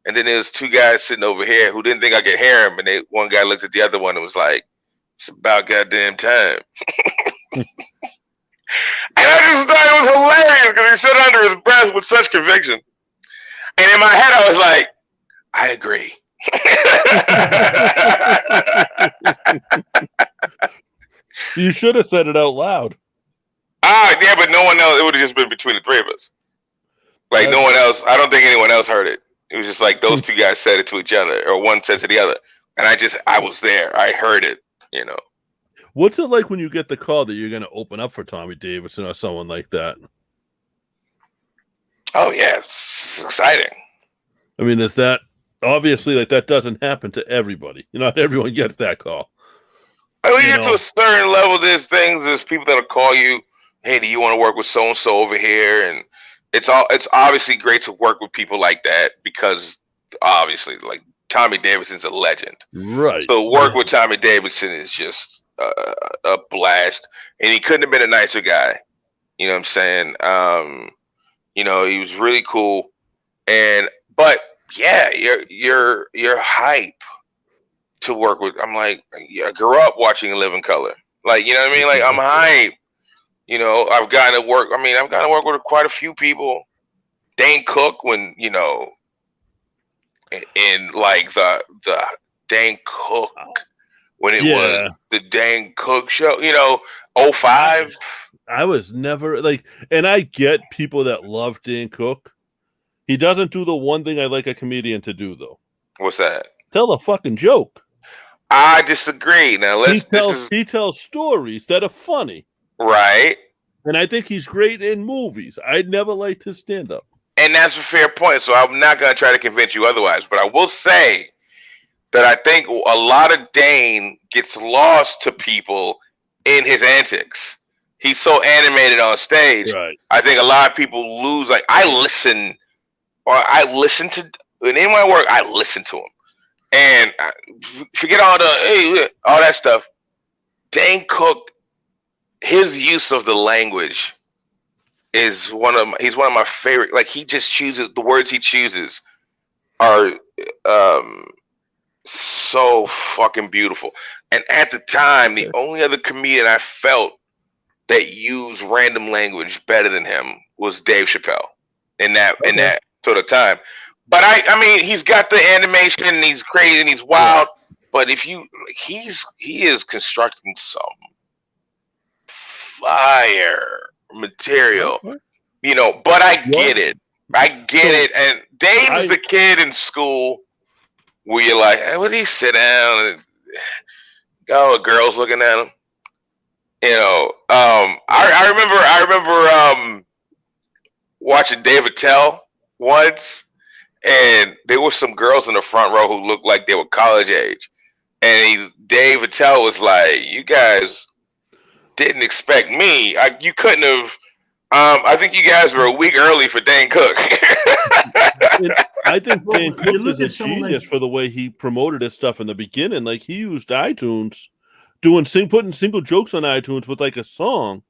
And then there was two guys sitting over here who didn't think I could hear him. And one guy looked at the other one and was like, it's about goddamn time. And I just thought it was hilarious because he said under his breath with such conviction. And in my head, I was like, I agree. You should have said it out loud. Yeah, but no one else. It would have just been between the three of us. Like, no one else. I don't think anyone else heard it. It was just like those two guys said it to each other, or one said to the other. And I was there. I heard it, you know. What's it like when you get the call that you're going to open up for Tommy Davidson or someone like that? Oh, yeah. It's exciting. I mean, is that obviously like that doesn't happen to everybody? Not everyone gets that call. When you get to a certain level, there's people that'll call you, hey, do you want to work with so-and-so over here? And it's obviously great to work with people like that because obviously, like, Tommy Davidson's a legend. Right. So work with Tommy Davidson is just a blast. And he couldn't have been a nicer guy. You know what I'm saying? He was really cool. But yeah, you're hype to work with. I'm like, I grew up watching Live in Color. Like, you know what I mean? Like, I'm hype. I've gotten to work with quite a few people. Dane Cook, when, in like the Dane Cook, when it was the Dane Cook show, 05. I was never like, and I get people that love Dane Cook. He doesn't do the one thing I like a comedian to do, though. What's that? Tell a fucking joke. I disagree. Now he tells stories that are funny. Right. And I think he's great in movies. I'd never liked his stand-up. And that's a fair point. So I'm not going to try to convince you otherwise. But I will say that I think a lot of Dane gets lost to people in his antics. He's so animated on stage. Right. I think a lot of people lose. Like I listen to when in my work. I listen to him, and forget all that stuff. Dane Cook, his use of the language is he's one of my favorite. Like he just chooses the words he chooses are so fucking beautiful. And at the time, the only other comedian I felt that used random language better than him was Dave Chappelle in that sort of time. But I mean, he's got the animation, and he's crazy, and he's wild. But if he is constructing some fire material, you know. But I get it. And Dave's the kid in school where you're like, hey, would he sit down and go? A girl's looking at him. You know, I remember watching Dave Attell once, and there were some girls in the front row who looked like they were college age, and Dave Attell was like, "You guys didn't expect me. You couldn't have. I think you guys were a week early for Dane Cook." I think Dane Cook is a genius for the way he promoted his stuff in the beginning. Like he used iTunes. Putting single jokes on iTunes with like a song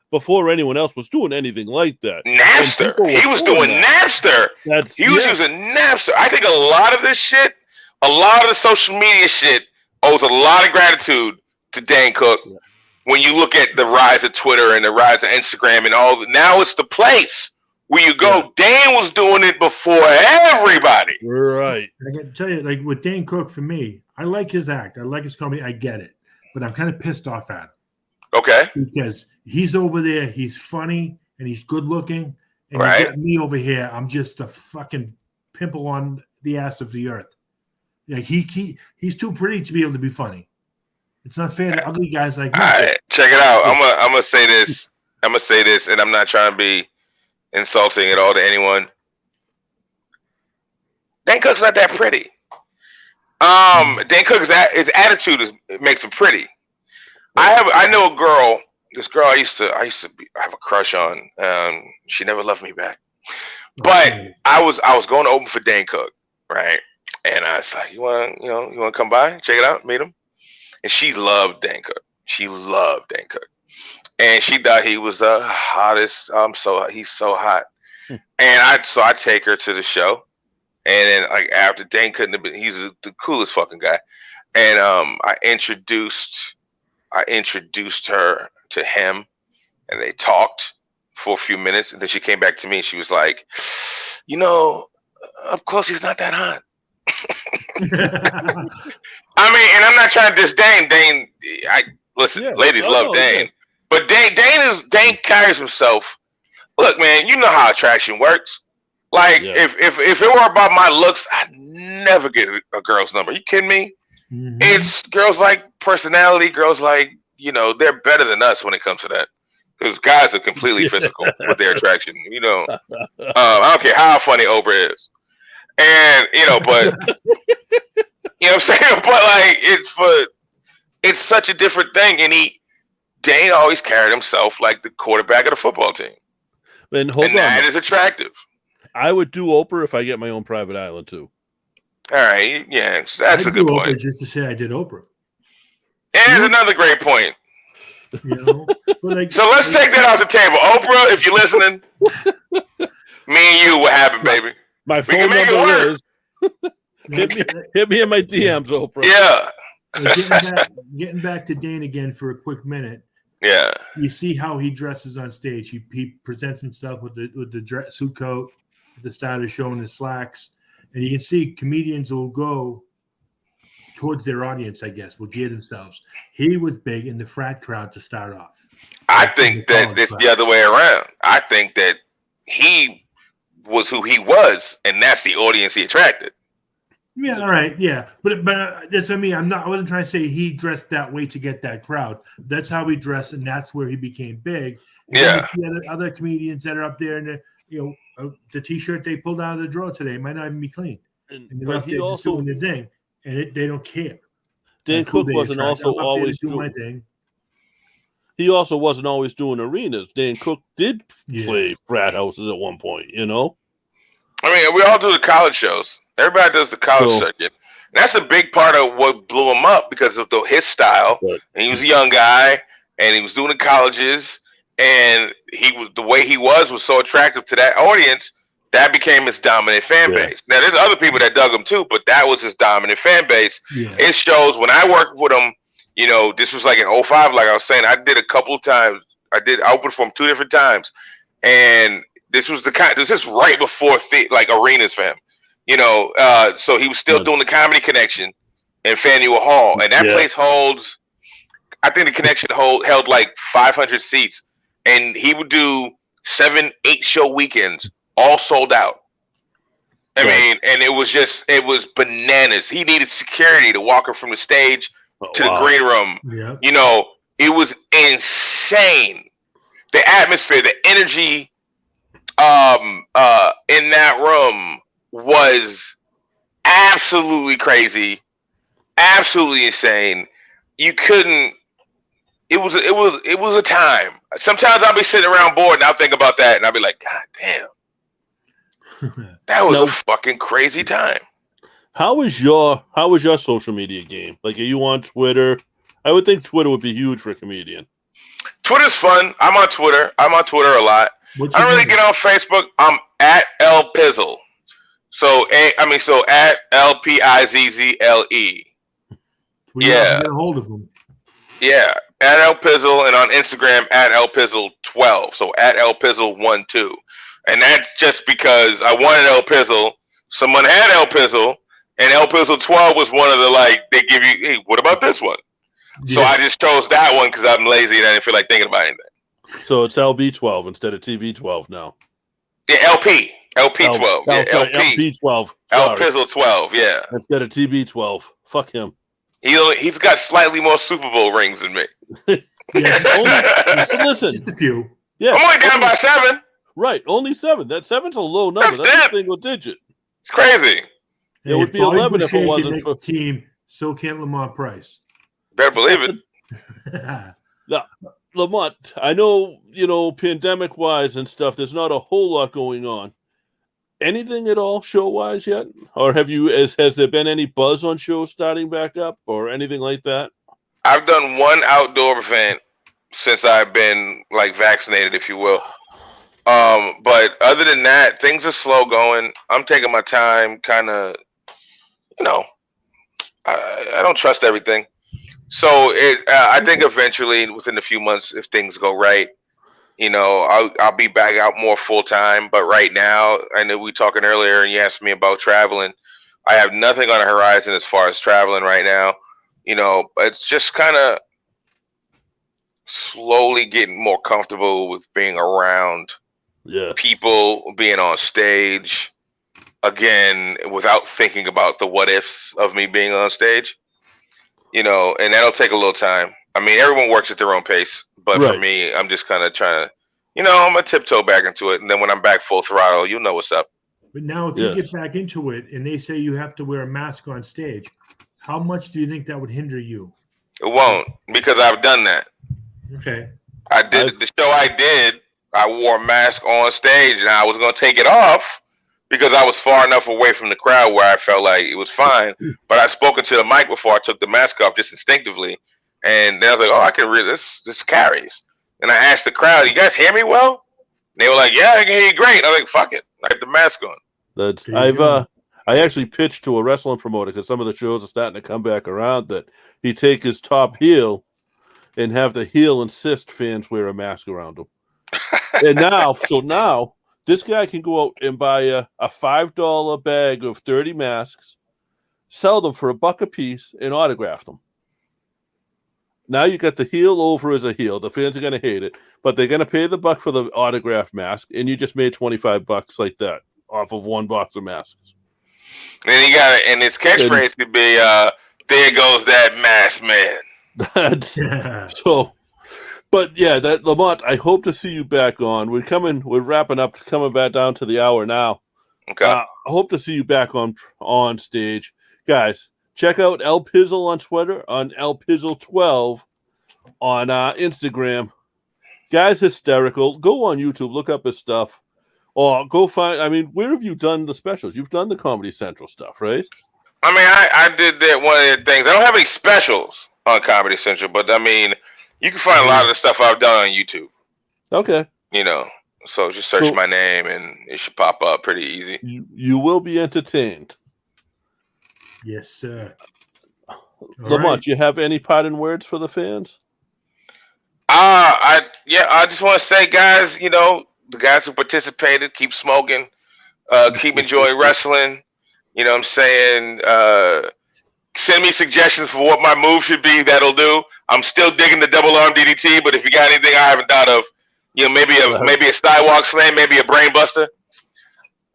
before anyone else was doing anything like that. Napster. He was doing Napster. He was using Napster. I think a lot of this shit, a lot of the social media shit owes a lot of gratitude to Dane Cook. Yeah. When you look at the rise of Twitter and the rise of Instagram and all, now it's the place where you go. Yeah. Dane was doing it before everybody. Right. I can tell you, like with Dane Cook, for me, I like his act. I like his comedy. I get it. But I'm kind of pissed off at him. Okay. Because he's over there, he's funny, and he's good looking. And you get me over here, I'm just a fucking pimple on the ass of the earth. Like he's too pretty to be able to be funny. It's not fair to ugly guys like me. All right, check it out. I'm gonna say this. And I'm not trying to be insulting at all to anyone. Dane Cook's not that pretty. Dane Cook's his attitude makes him pretty. I know a girl. This girl I used to have a crush on. She never loved me back. But I was going to open for Dane Cook, right? And I was like, you want to come by, check it out, meet him? And she loved Dane Cook. And she thought he was the hottest. He's so hot. And I take her to the show. And then, like, after Dane couldn't have been, he's the coolest fucking guy. And I introduced her to him, and they talked for a few minutes. And then she came back to me, and she was like, up close, he's not that hot. I mean, and I'm not trying to diss Dane. Ladies love Dane. Yeah. But Dane carries himself. Look, man, you know how attraction works. Like, if it were about my looks, I'd never get a girl's number. You kidding me? Mm-hmm. It's girls like personality, girls like, they're better than us when it comes to that. Because guys are completely physical with their attraction. I don't care how funny Oprah is. And, but, you know what I'm saying? But, like, it's such a different thing. And Dane always carried himself like the quarterback of the football team. And that is attractive. I would do Oprah if I get my own private island too. All right, yeah, that's a good point. Oprah just to say I did Oprah. And there's another great point. Like, so let's take that off the table. Oprah, if you're listening, me and you, what happened, baby? My phone number is hit me in my DMs, Oprah. Yeah. Getting back to Dane again for a quick minute. Yeah. You see how he dresses on stage. He presents himself with the suit coat, the style showing his slacks, and you can see comedians will go towards their audience. I guess will gear themselves. He was big in the frat crowd to start off. I think that it's the other way around. I think that he was who he was, and that's the audience he attracted. Yeah, all right, yeah, but that's what I mean. I wasn't trying to say he dressed that way to get that crowd. That's how he dressed, and that's where he became big. And the other comedians that are up there, and the T-shirt they pulled out of the drawer today might not even be clean. But he also doing the thing. and they don't care. Dan Cook wasn't also always doing my doing. thing. He also wasn't always doing arenas. Dan Cook did Yeah. play frat houses at one point. You know. I mean, we all do the college shows. Everybody does the college circuit. And that's a big part of what blew him up because of his style. Right. And he was a young guy, and he was doing the colleges, and the way he was so attractive to that audience. That became his dominant fan base. Now, there's other people that dug him too, but that was his dominant fan base. Yeah. It shows when I worked with him, you know, this was like in 05, like I was saying, I did a couple of times. I opened for him 2 different times. And this was just right before like arenas for him. You know, so he was still doing the Comedy Connection in Faneuil Hall. And that place holds, I think the Connection held like 500 seats. And he would do 7-8 show weekends. All sold out. I mean, and it was bananas. He needed security to walk him from the stage to the green room. Yeah. You know, it was insane. The atmosphere, the energy in that room was absolutely crazy, absolutely insane. You couldn't. It was a time. Sometimes I'll be sitting around bored and I'll think about that and I'll be like, God damn. That was a fucking crazy time. How was your social media game? Like, are you on Twitter? I would think Twitter would be huge for a comedian. Twitter's fun. I'm on Twitter a lot. I don't really get on Facebook. I'm at L Pizzle. So at LPIZZLE. Yeah. Get a hold of him. Yeah, at L Pizzle, and on Instagram at L Pizzle 12. So at L Pizzle 12. And that's just because I wanted El Pizzle. Someone had El Pizzle, and El Pizzle 12 was one of the, they give you, hey, what about this one? Yeah. So I just chose that one because I'm lazy and I didn't feel like thinking about anything. So it's LB12 instead of TB12 now. Yeah, LP 12. Yeah, LP 12. El Pizzle 12, yeah. Instead of TB12. Fuck him. He's got slightly more Super Bowl rings than me. Listen. Just a few. Yeah. I'm only down by 7. Right, only 7. That 7's a low number. That's a single digit. It's crazy. It would be 11 if it wasn't for team. So can Lamont Price. Better believe it. Now, Lamont, I know, pandemic wise and stuff, there's not a whole lot going on. Anything at all show wise yet? Or has there been any buzz on shows starting back up or anything like that? I've done one outdoor event since I've been vaccinated, if you will. But other than that, things are slow going. I'm taking my time, kind of, I don't trust everything. So I think eventually, within a few months, if things go right, I'll be back out more full time. But right now, I know we were talking earlier, and you asked me about traveling. I have nothing on the horizon as far as traveling right now. It's just kind of slowly getting more comfortable with being around people, being on stage again without thinking about the what ifs of me being on stage. And that'll take a little time. I mean, everyone works at their own pace, but for me, I'm just kind of trying to, I'm gonna tiptoe back into it, and then when I'm back full throttle, you'll know what's up. But now, if you get back into it, and they say you have to wear a mask on stage, how much do you think that would hinder you? It won't, because I've done that. Okay. The show I did. I wore a mask on stage, and I was gonna take it off because I was far enough away from the crowd where I felt like it was fine. But I spoken to the mic before I took the mask off, just instinctively. And then I was like, oh, I can read this carries. And I asked the crowd, you guys hear me well? And they were like, yeah, I can hear you great. I was like, fuck it. I have the mask on. I actually pitched to a wrestling promoter because some of the shows are starting to come back around that he take his top heel and have the heel insist fans wear a mask around him. And now this guy can go out and buy a $5 bag of 30 masks, sell them for $1 a piece, and autograph them. Now you got the heel over as a heel. The fans are going to hate it, but they're going to pay the $1 for the autograph mask, and you just made $25 like that off of one box of masks. And his catchphrase could be, "There goes that mask man." But yeah, that Lamont, I hope to see you back on. We're wrapping up, coming back down to the hour now. Okay. I hope to see you back on stage, guys. Check out El Pizzle on Twitter, on El Pizzle12 on Instagram. Guy's hysterical. Go on YouTube, look up his stuff. Or go find, I mean, where have you done the specials? You've done the Comedy Central stuff, right? I mean, I did that one of the things. I don't have any specials on Comedy Central, but I mean, you can find a lot of the stuff I've done on YouTube. Okay. You know, so just search my name and it should pop up pretty easy. You will be entertained. Yes, sir. Lamont, you have any parting words for the fans? I just want to say, guys, you know, the guys who participated, keep smoking, keep enjoying wrestling. You know what I'm saying? Send me suggestions for what my move should be. That'll do. I'm still digging the double arm DDT, but if you got anything I haven't thought of, you know, maybe a Skywalk Slam, maybe a Brain Buster.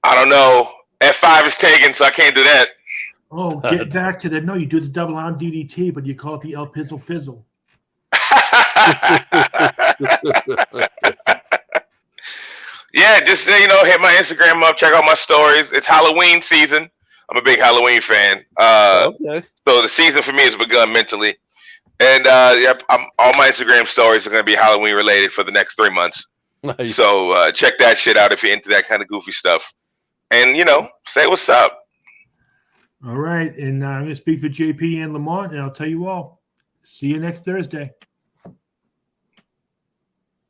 I don't know. F5 is taken, so I can't do that. Oh, get back to that. No, you do the double arm DDT, but you call it the El Pizzle Fizzle. Yeah, just, you know, hit my Instagram up, check out my stories. It's Halloween season. I'm a big Halloween fan. Okay. So the season for me has begun mentally. And all my Instagram stories are going to be Halloween related for the next 3 months. Nice. So check that shit out if you're into that kind of goofy stuff. And, you know, say what's up. All right. And I'm going to speak for JP and Lamont, and I'll tell you all. See you next Thursday.